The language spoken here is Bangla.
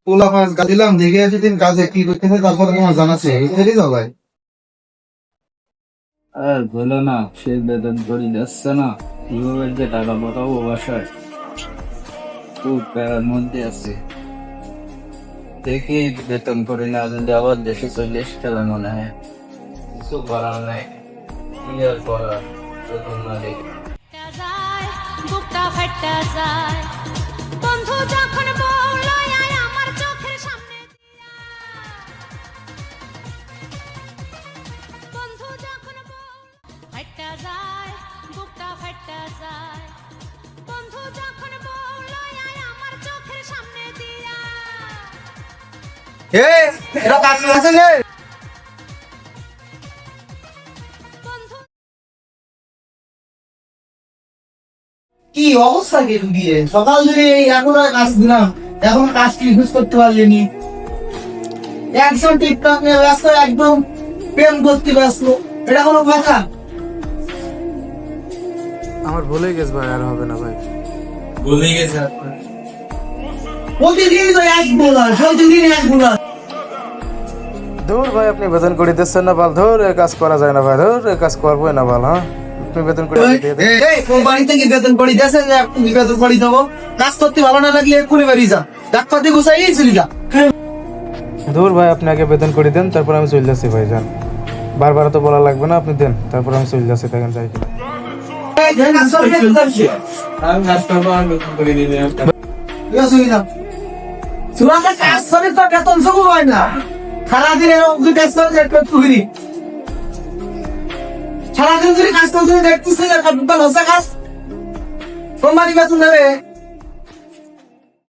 পোলা পাঁচ গা দিলাম দেখে দিন কাজে কি করতেছে তারপরে তোমার জানাচ্ছে এটাই যাও ভাই। আর বলো না, সে বেতন করি যাচ্ছে না, কিভাবে যে টাকা পাঠাবো বাসায়, খুব প্যারার মধ্যে আছে। দেখি বেতন করি না, যদি আবার দেশে চলে আসতে মনে হয়, কিছু করার নাই, কি আর করার, বেতন না দেখি। যায় বুকটা ফাটা যায় বন্ধু যখন বললো আয় আমার চোখের সামনে দিয়া বন্ধু যখন ফাটা যায় বুকটা ফাটা যায় বন্ধু যখন বললো আয় আমার চোখের সামনে দিয়া এটা কাজ আছে রে বন্ধু কি অবস্থা কে দিয়ে সকাল থেকে এখন আর কাজ দিলাম এখন কাজ কি ইউজ করতে পারলেনি একজন টিকটক নিয়ে ব্যস্ত একদম প্রেম করতে ব্যস্ত এটা কোনো কথা আমার ভুলে গেছে ভাই, আর হবে না ভাই। ভুলে গেছে প্রতিদিন তো এক বোলার প্রতিদিন এক বোলার ধুর ভাই, আপনি বেতন করে দিচ্ছেন না বাল, ধর এ কাজ করা যায় না ভাই, ধর এ কাজ করবোই না বাল। হ্যাঁ, আপনি বেতন করে দিয়ে দেন। এই কোম্পানি থেকে বেতন করি দেশেন যে তুমি বেতন করি দেবো কাজ করতে ভালো না লাগলে এক্ষুনি বেরিয়ে যা ডাক্তারতে গুছাই চলি যা ধুর ভাই, আপনি আগে বেতন করে দেন, তারপর আমি চলে যাচ্ছি ভাই, যান। বারবার তো বলা লাগবে না, আপনি দেন, তারপর আমি চলে যাচ্ছি, দেখেন যাই কিনা। আমি কাজ করবো, আমি বেতন করে দিয়ে দিলাম। কাজ করে তো বেতন সবু হয় না সারাদিন এরকম দুই কাজ করে তুই সারাদিন যদি কাজ করতে দেখতেছিস কাজ কোম্পানি বেতন দেবে